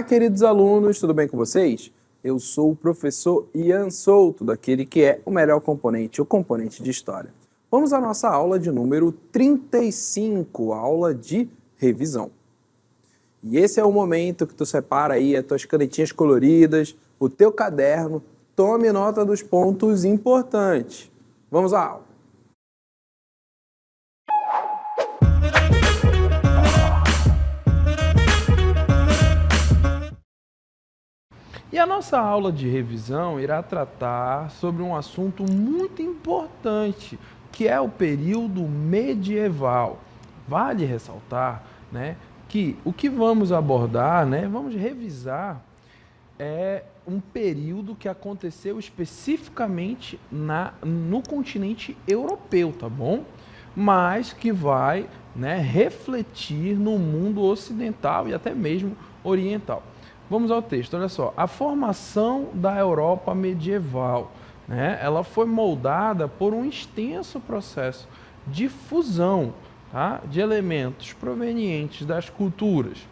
queridos alunos, tudo bem com vocês? Eu sou o professor Ian Souto, daquele que é o melhor componente, o componente de História. Vamos à nossa aula de número 35, aula de revisão. E esse é o momento que tu separa aí as tuas canetinhas coloridas, o teu caderno, tome nota dos pontos importantes. Vamos à aula. E a nossa aula de revisão irá tratar sobre um assunto muito importante, que é o período medieval. Vale ressaltar, que o que vamos abordar, vamos revisar, é um período que aconteceu especificamente no continente europeu, tá bom? Mas que vai, refletir no mundo ocidental e até mesmo oriental. Vamos ao texto, olha só. A formação da Europa medieval, ela foi moldada por um extenso processo de fusão, de elementos provenientes das culturas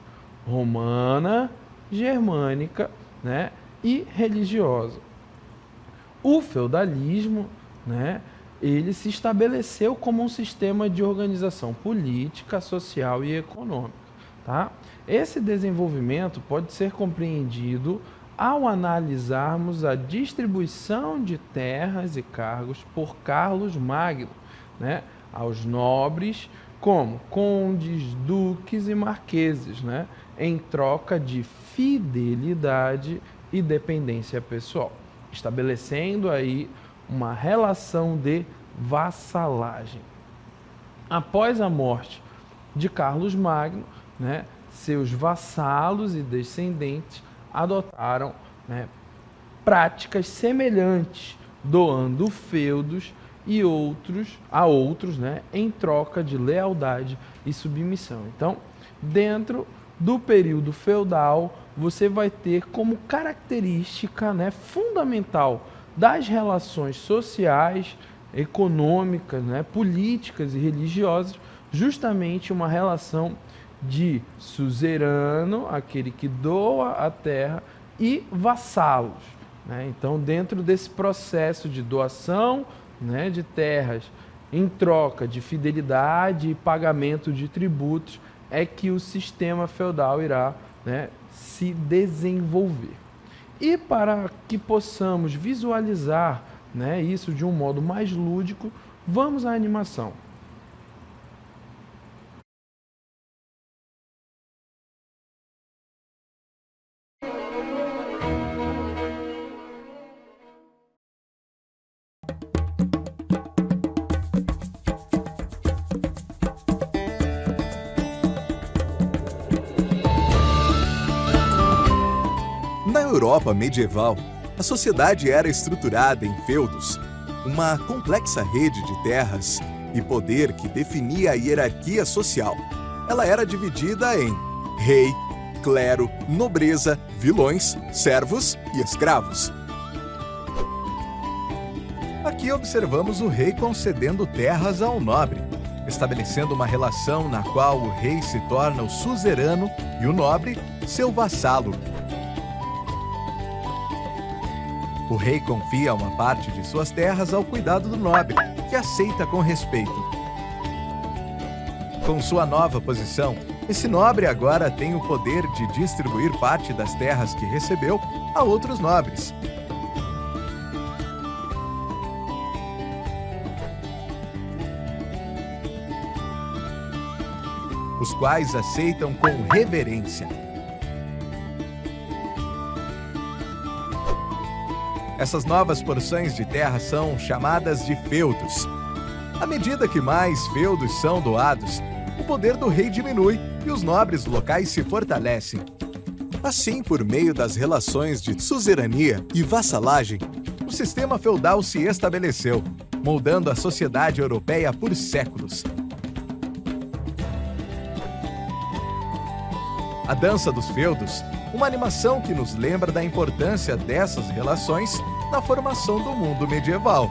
romana, germânica, e religiosa. O feudalismo, ele se estabeleceu como um sistema de organização política, social e econômica. Esse desenvolvimento pode ser compreendido ao analisarmos a distribuição de terras e cargos por Carlos Magno, aos nobres como condes, duques e marqueses, em troca de fidelidade e dependência pessoal, estabelecendo aí uma relação de vassalagem. Após a morte de Carlos Magno, seus vassalos e descendentes adotaram práticas semelhantes, doando feudos a outros, em troca de lealdade e submissão. Então, dentro do período feudal, você vai ter como característica, fundamental das relações sociais, econômicas, políticas e religiosas, justamente uma relação de suzerano, aquele que doa a terra, e vassalos. Então, dentro desse processo de doação, de terras em troca de fidelidade e pagamento de tributos, é que o sistema feudal irá se desenvolver. E para que possamos visualizar isso de um modo mais lúdico, vamos à animação. Na Europa medieval, a sociedade era estruturada em feudos, uma complexa rede de terras e poder que definia a hierarquia social. Ela era dividida em rei, clero, nobreza, vilões, servos e escravos. Aqui observamos o rei concedendo terras ao nobre, estabelecendo uma relação na qual o rei se torna o suzerano e o nobre seu vassalo. O rei confia uma parte de suas terras ao cuidado do nobre, que aceita com respeito. Com sua nova posição, esse nobre agora tem o poder de distribuir parte das terras que recebeu a outros nobres. Os quais aceitam com reverência. Essas novas porções de terra são chamadas de feudos. À medida que mais feudos são doados, o poder do rei diminui e os nobres locais se fortalecem. Assim, por meio das relações de suzerania e vassalagem, o sistema feudal se estabeleceu, moldando a sociedade europeia por séculos. A Dança dos Feudos, uma animação que nos lembra da importância dessas relações na formação do mundo medieval.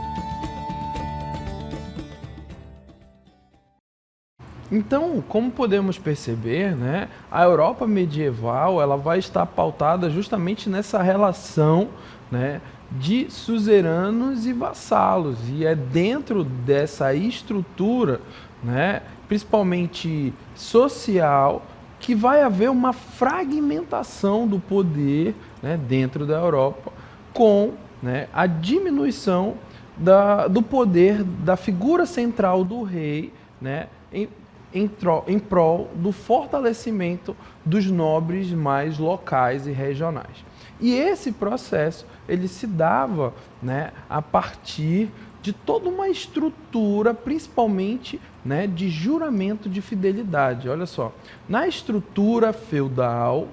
Então, como podemos perceber, né, a Europa medieval ela vai estar pautada justamente nessa relação, né, de suzeranos e vassalos. E é dentro dessa estrutura, né, principalmente social, que vai haver uma fragmentação do poder, né, dentro da Europa, com, né, a diminuição do poder da figura central do rei, né, em prol do fortalecimento dos nobres mais locais e regionais. E esse processo ele se dava, né, a partir de toda uma estrutura, principalmente, né, de juramento de fidelidade. Olha só, na estrutura feudal,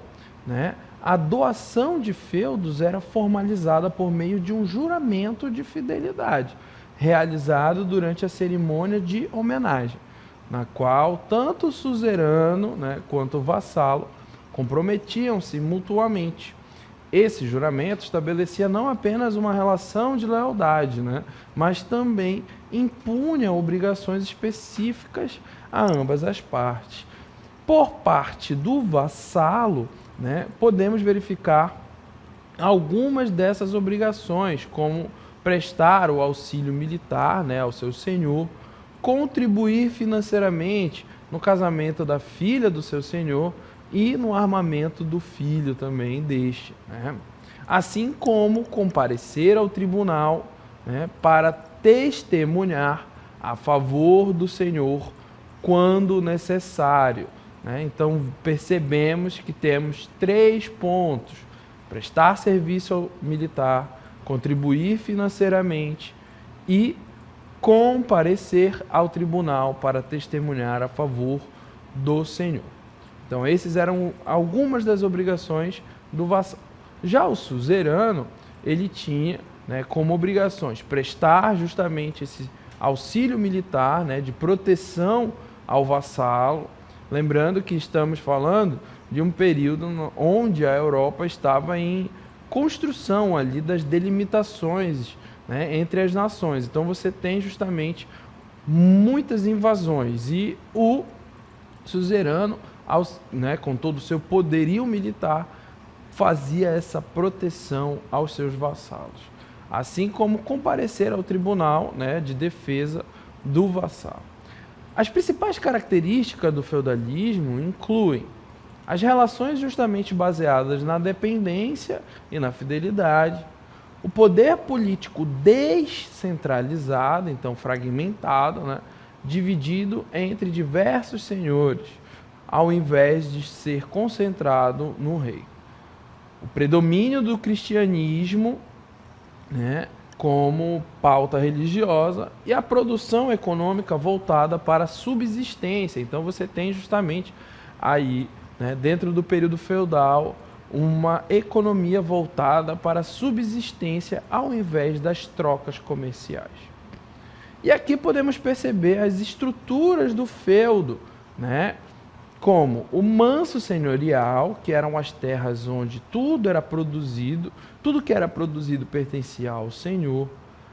né, a doação de feudos era formalizada por meio de um juramento de fidelidade, realizado durante a cerimônia de homenagem, na qual tanto o suzerano, né, quanto o vassalo comprometiam-se mutuamente. Esse juramento estabelecia não apenas uma relação de lealdade, né, mas também impunha obrigações específicas a ambas as partes. Por parte do vassalo, né, podemos verificar algumas dessas obrigações, como prestar o auxílio militar, né, ao seu senhor, contribuir financeiramente no casamento da filha do seu senhor e no armamento do filho também deste, né? Assim como comparecer ao tribunal, né, para testemunhar a favor do senhor quando necessário, né? Então percebemos que temos 3 pontos: prestar serviço militar, contribuir financeiramente e comparecer ao tribunal para testemunhar a favor do senhor. Então, esses eram algumas das obrigações do vassalo. Já o suzerano, ele tinha, né, como obrigações prestar justamente esse auxílio militar, né, de proteção ao vassalo. Lembrando que estamos falando de um período onde a Europa estava em construção ali das delimitações, né, entre as nações. Então você tem justamente muitas invasões e o suzerano, né, com todo o seu poderio militar, fazia essa proteção aos seus vassalos, assim como comparecer ao tribunal, né, de defesa do vassalo. As principais características do feudalismo incluem as relações justamente baseadas na dependência e na fidelidade, o poder político descentralizado, então fragmentado, né, dividido entre diversos senhores, ao invés de ser concentrado no rei. O predomínio do cristianismo, né, como pauta religiosa e a produção econômica voltada para a subsistência. Então você tem justamente aí, né, dentro do período feudal, uma economia voltada para a subsistência ao invés das trocas comerciais. E aqui podemos perceber as estruturas do feudo, né? Como o manso senhorial, que eram as terras onde tudo era produzido, tudo que era produzido pertencia ao senhor,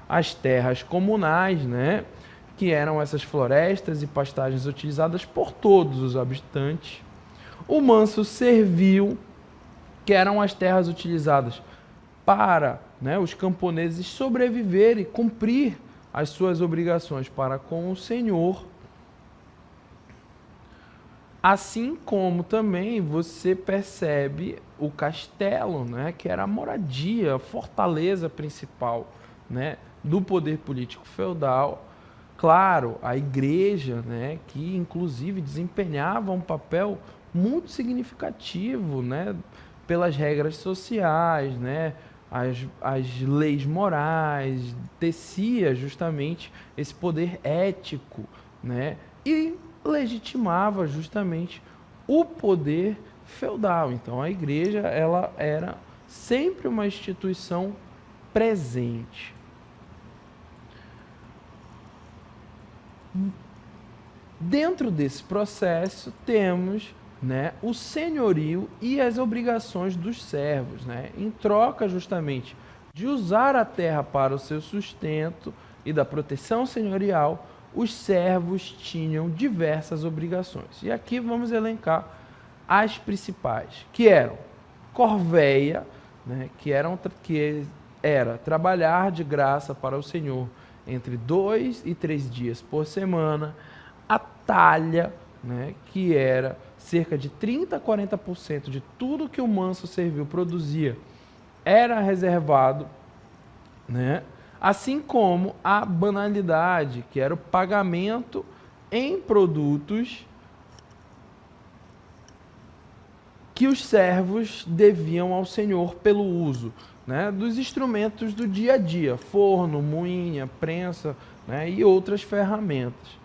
as terras comunais, né, que eram essas florestas e pastagens utilizadas por todos os habitantes, o manso servil, que eram as terras utilizadas para, né, os camponeses sobreviver e cumprir as suas obrigações para com o senhor. Assim como também você percebe o castelo, né, que era a moradia, a fortaleza principal, né, do poder político feudal. Claro, a igreja, né, que inclusive desempenhava um papel muito significativo, né, pelas regras sociais, né, as leis morais, tecia justamente esse poder ético, né, e legitimava justamente o poder feudal. Então a igreja ela era sempre uma instituição presente. Dentro desse processo temos, né, o senhorio e as obrigações dos servos, né, em troca justamente de usar a terra para o seu sustento e da proteção senhorial. os servos tinham diversas obrigações. E aqui vamos elencar as principais, que eram corveia, né, que era trabalhar de graça para o Senhor entre 2 e 3 dias por semana, a talha, né, que era cerca de 30 a 40% de tudo que o manso servil produzia, era reservado, né, assim como a banalidade, que era o pagamento em produtos que os servos deviam ao Senhor pelo uso, né, dos instrumentos do dia a dia, forno, moinha, prensa, né, e outras ferramentas.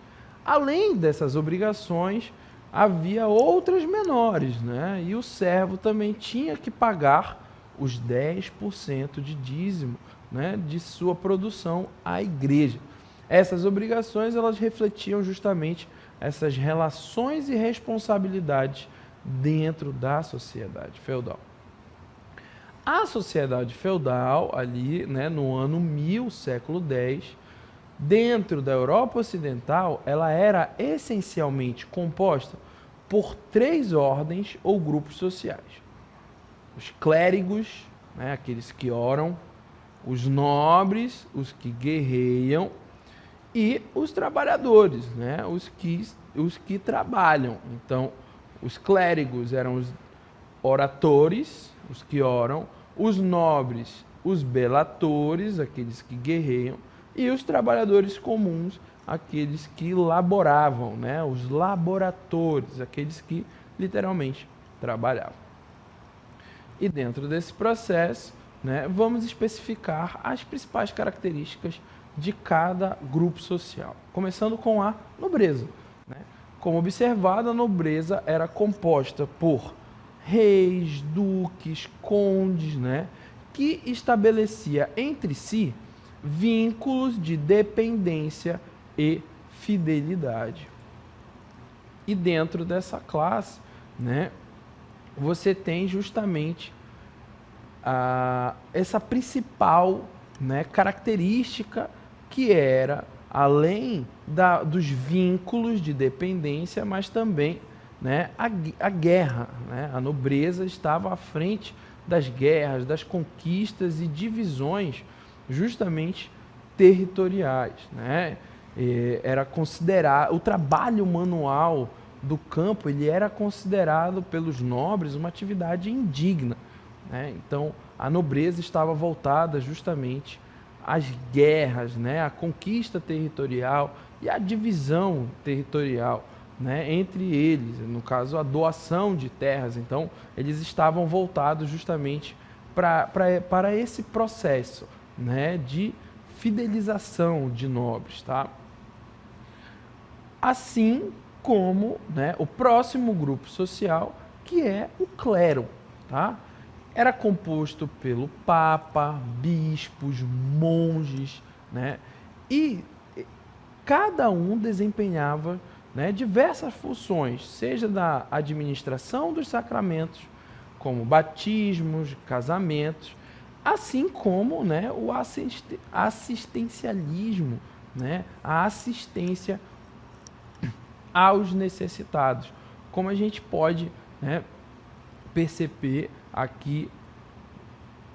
Além dessas obrigações, havia outras menores, né, e o servo também tinha que pagar os 10% de dízimo, né, de sua produção à igreja. Essas obrigações, elas refletiam justamente essas relações e responsabilidades dentro da sociedade feudal. A sociedade feudal, ali, né, no ano 1000, século X, dentro da Europa Ocidental, ela era essencialmente composta por 3 ordens ou grupos sociais. Os clérigos, né, aqueles que oram, os nobres, os que guerreiam, e os trabalhadores, né, os que trabalham. Então, os clérigos eram os oratores, os que oram, os nobres, os belatores, aqueles que guerreiam, e os trabalhadores comuns, aqueles que laboravam, né, os laboratores, aqueles que literalmente trabalhavam. E dentro desse processo, né, vamos especificar as principais características de cada grupo social, começando com a nobreza, né? Como observado, a nobreza era composta por reis, duques, condes, né, que estabelecia entre si vínculos de dependência e fidelidade. E dentro dessa classe, né, você tem justamente essa principal, né, característica, que era, além dos vínculos de dependência, mas também, né, a guerra, né? A nobreza estava à frente das guerras, das conquistas e divisões justamente territoriais, né? Era considerado o trabalho manual do campo, ele era considerado pelos nobres uma atividade indigna, né? Então a nobreza estava voltada justamente às guerras, né? A conquista territorial e a divisão territorial, né, entre eles, no caso a doação de terras. Então eles estavam voltados justamente para esse processo, né, de fidelização de nobres, tá? Assim como, né, o próximo grupo social, que é o clero, tá? Era composto pelo papa, bispos, monges, né? E cada um desempenhava, né, diversas funções, seja da administração dos sacramentos, como batismos, casamentos, assim como, né, o assistencialismo, né, a assistência aos necessitados, como a gente pode, né, perceber aqui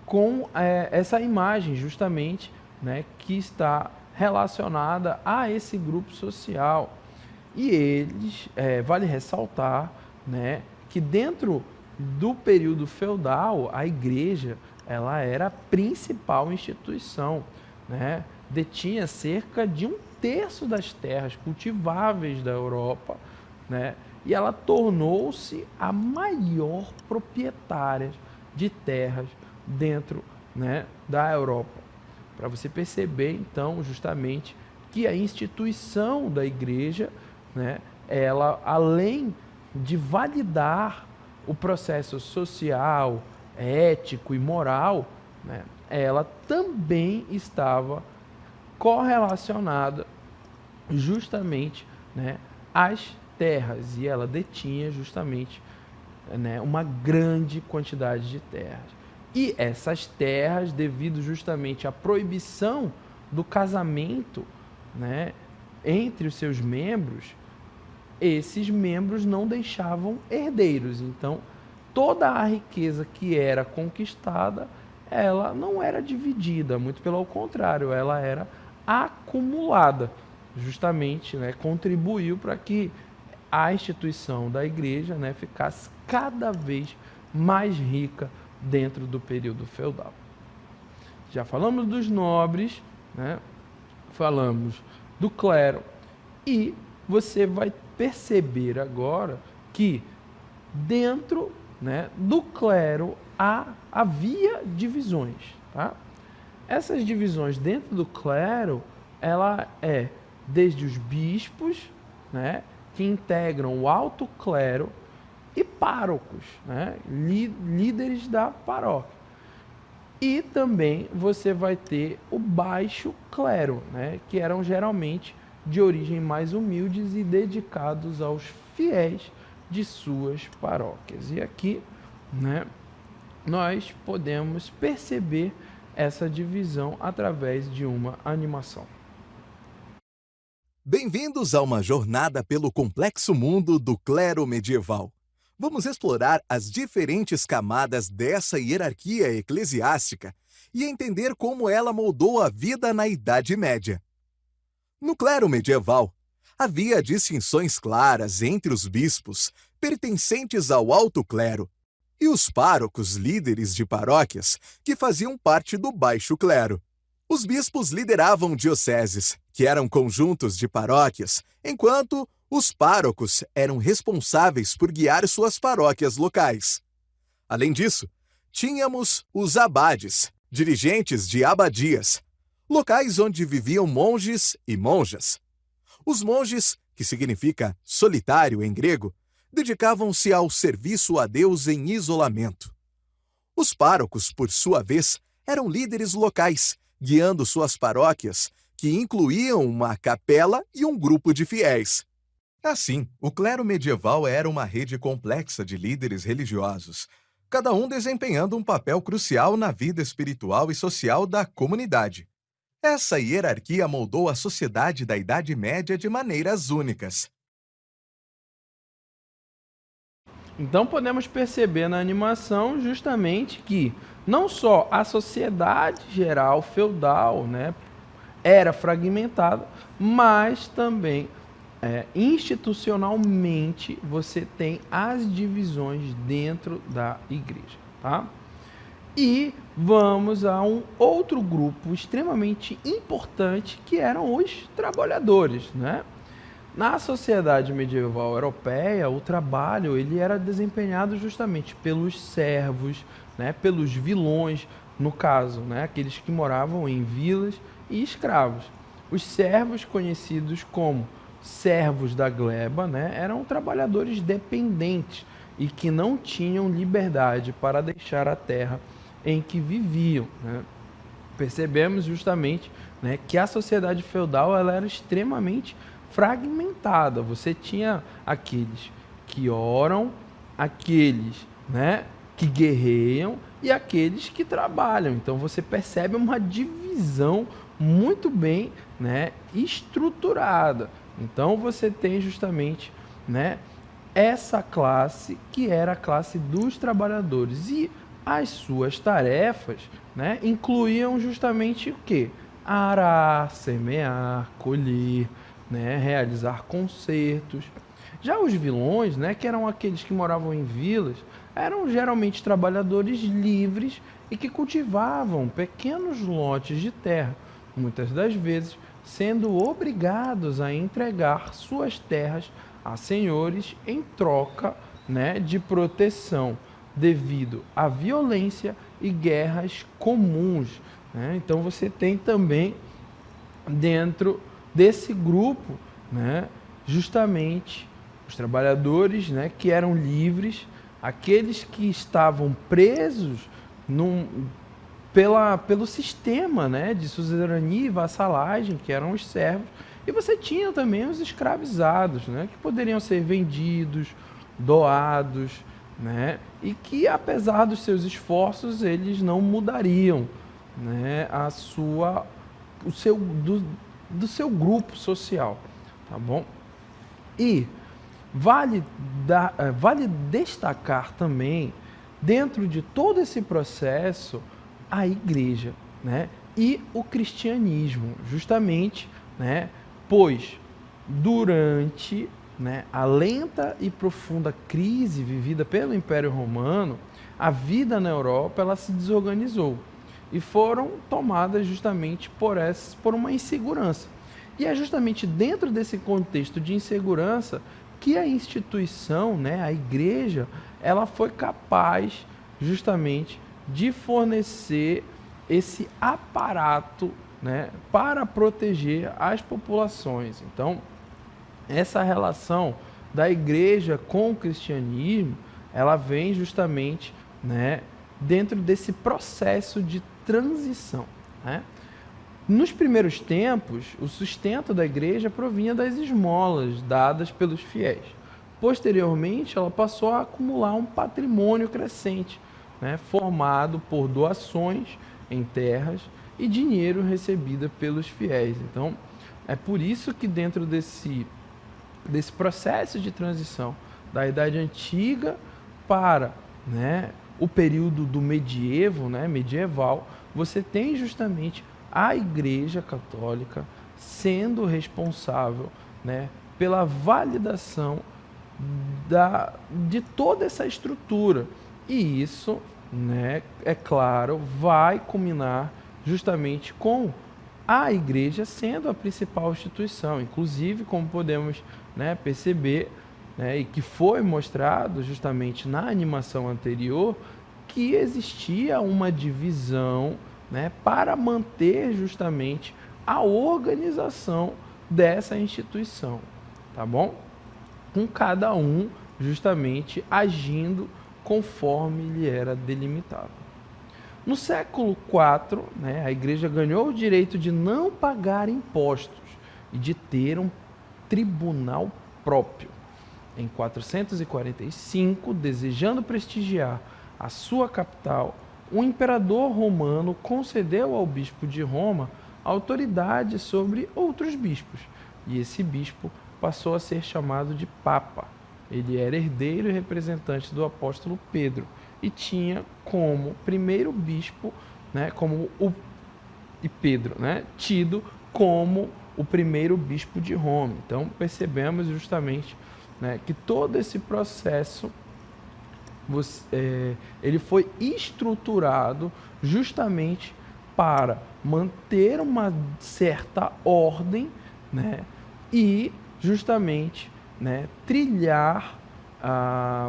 com essa imagem justamente, né, que está relacionada a esse grupo social. E eles, vale ressaltar, né, que dentro do período feudal, a igreja, ela era a principal instituição, né, detinha cerca de 1/3 das terras cultiváveis da Europa, né, e ela tornou-se a maior proprietária de terras dentro, né, da Europa. Para você perceber, então, justamente, que a instituição da igreja, né, ela, além de validar o processo social, ético e moral, né, ela também estava correlacionada justamente, né, às terras, e ela detinha justamente, né, uma grande quantidade de terras. E essas terras, devido justamente à proibição do casamento, né, entre os seus membros, esses membros não deixavam herdeiros. Então, toda a riqueza que era conquistada, ela não era dividida, muito pelo contrário, ela era acumulada. Justamente, né, contribuiu para que a instituição da igreja, né, ficasse cada vez mais rica dentro do período feudal. Já falamos dos nobres, né, falamos do clero, e você vai perceber agora que dentro, né, do clero havia divisões. Tá? Essas divisões dentro do clero, ela é desde os bispos, né, que integram o alto clero, e párocos, né, líderes da paróquia. E também você vai ter o baixo clero, né, que eram geralmente de origem mais humildes e dedicados aos fiéis de suas paróquias. E aqui, né, nós podemos perceber essa divisão através de uma animação. Bem-vindos a uma jornada pelo complexo mundo do clero medieval. Vamos explorar as diferentes camadas dessa hierarquia eclesiástica e entender como ela moldou a vida na Idade Média. No clero medieval, havia distinções claras entre os bispos, pertencentes ao alto clero, e os párocos, líderes de paróquias, que faziam parte do baixo clero. Os bispos lideravam dioceses, que eram conjuntos de paróquias, enquanto os párocos eram responsáveis por guiar suas paróquias locais. Além disso, tínhamos os abades, dirigentes de abadias, locais onde viviam monges e monjas. Os monges, que significa solitário em grego, dedicavam-se ao serviço a Deus em isolamento. Os párocos, por sua vez, eram líderes locais, guiando suas paróquias, que incluíam uma capela e um grupo de fiéis. Assim, o clero medieval era uma rede complexa de líderes religiosos, cada um desempenhando um papel crucial na vida espiritual e social da comunidade. Essa hierarquia moldou a sociedade da Idade Média de maneiras únicas. Então podemos perceber na animação justamente que não só a sociedade geral feudal, né, era fragmentada, mas também institucionalmente você tem as divisões dentro da igreja. Tá? E vamos a um outro grupo extremamente importante, que eram os trabalhadores, né? Na sociedade medieval europeia, o trabalho ele era desempenhado justamente pelos servos, né, pelos vilões, no caso, né, aqueles que moravam em vilas, e escravos. Os servos, conhecidos como servos da gleba, né, eram trabalhadores dependentes e que não tinham liberdade para deixar a terra em que viviam. Né? Percebemos justamente, né, que a sociedade feudal ela era extremamente fragmentada. Você tinha aqueles que oram, aqueles, né, que guerreiam e aqueles que trabalham. Então você percebe uma divisão muito bem, né, estruturada. Então você tem justamente, né, essa classe que era a classe dos trabalhadores, e as suas tarefas, né, incluíam justamente o quê? Arar, semear, colher, né, realizar concertos. Já os vilões, né, que eram aqueles que moravam em vilas, eram geralmente trabalhadores livres e que cultivavam pequenos lotes de terra, muitas das vezes sendo obrigados a entregar suas terras a senhores em troca, né, de proteção devido à violência e guerras comuns. Né? Então você tem também dentro desse grupo, né, justamente os trabalhadores, né, que eram livres, aqueles que estavam presos pelo sistema, né, de suzerania e vassalagem, que eram os servos, e você tinha também os escravizados, né, que poderiam ser vendidos, doados, né, e que apesar dos seus esforços eles não mudariam, né, do seu grupo social. tá bom? E vale destacar também, dentro de todo esse processo, a igreja, né? E o cristianismo, justamente, né? Pois durante, né, a lenta e profunda crise vivida pelo Império Romano, a vida na Europa ela se desorganizou e foram tomadas justamente por uma insegurança. E é justamente dentro desse contexto de insegurança que a instituição, né, a igreja, ela foi capaz justamente de fornecer esse aparato, né, para proteger as populações. Então, essa relação da igreja com o cristianismo, ela vem justamente, né, dentro desse processo de transição, né? Nos primeiros tempos, o sustento da igreja provinha das esmolas dadas pelos fiéis. Posteriormente, ela passou a acumular um patrimônio crescente, né, formado por doações em terras e dinheiro recebido pelos fiéis. Então, é por isso que dentro desse processo de transição da Idade Antiga para, né, o período do medievo, né, medieval, você tem justamente a Igreja Católica sendo responsável, né, pela validação de toda essa estrutura. E isso, né, é claro, vai culminar justamente com a igreja sendo a principal instituição. Inclusive, como podemos, né, perceber, né, e que foi mostrado justamente na animação anterior, que existia uma divisão, né, para manter justamente a organização dessa instituição, tá bom? Com cada um justamente agindo conforme lhe era delimitado. No século IV, né, a igreja ganhou o direito de não pagar impostos e de ter um tribunal próprio. Em 445, desejando prestigiar a sua capital, o imperador romano concedeu ao bispo de Roma autoridade sobre outros bispos, e esse bispo passou a ser chamado de Papa. Ele era herdeiro e representante do apóstolo Pedro, e tinha como primeiro bispo, né, Pedro, né, tido como o primeiro bispo de Roma. Então percebemos justamente, né, que todo esse processo ele foi estruturado justamente para manter uma certa ordem, né, e justamente, né, trilhar,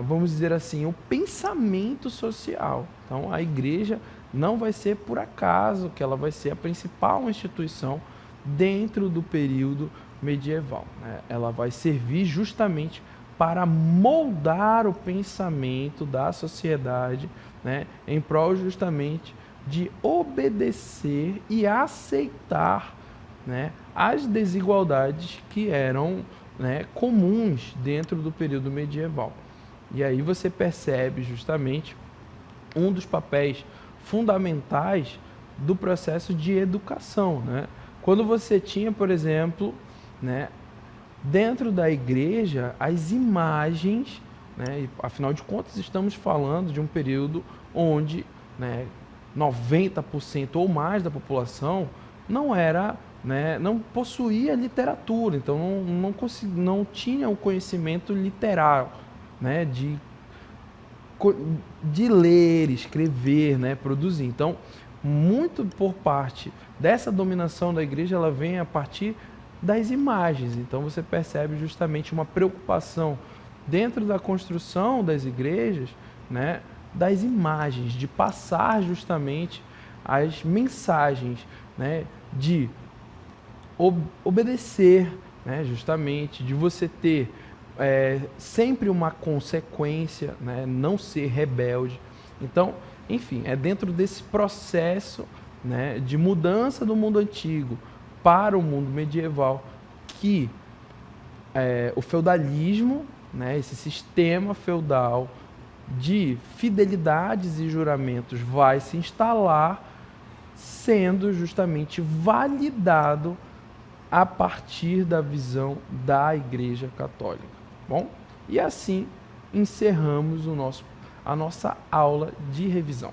vamos dizer assim, o pensamento social. Então, a igreja não vai ser por acaso que ela vai ser a principal instituição dentro do período medieval, né? Ela vai servir justamente para moldar o pensamento da sociedade, né, em prol justamente de obedecer e aceitar, né, as desigualdades que eram, né, comuns dentro do período medieval. E aí você percebe justamente um dos papéis fundamentais do processo de educação, né? Quando você tinha, por exemplo, né, dentro da igreja, as imagens, né, e, afinal de contas estamos falando de um período onde, né, 90% ou mais da população não era, né, não possuía literatura, então não tinha o conhecimento literal, né, de ler, escrever, né, produzir. Então, muito por parte dessa dominação da igreja, ela vem a partir das imagens. Então você percebe justamente uma preocupação dentro da construção das igrejas, né, das imagens, de passar justamente as mensagens, né, de obedecer, né, justamente, de você ter sempre uma consequência, né, não ser rebelde. Então, enfim, é dentro desse processo, né, de mudança do mundo antigo para o mundo medieval que o feudalismo, né, esse sistema feudal de fidelidades e juramentos vai se instalar, sendo justamente validado a partir da visão da Igreja Católica. Bom, e assim encerramos a nossa aula de revisão.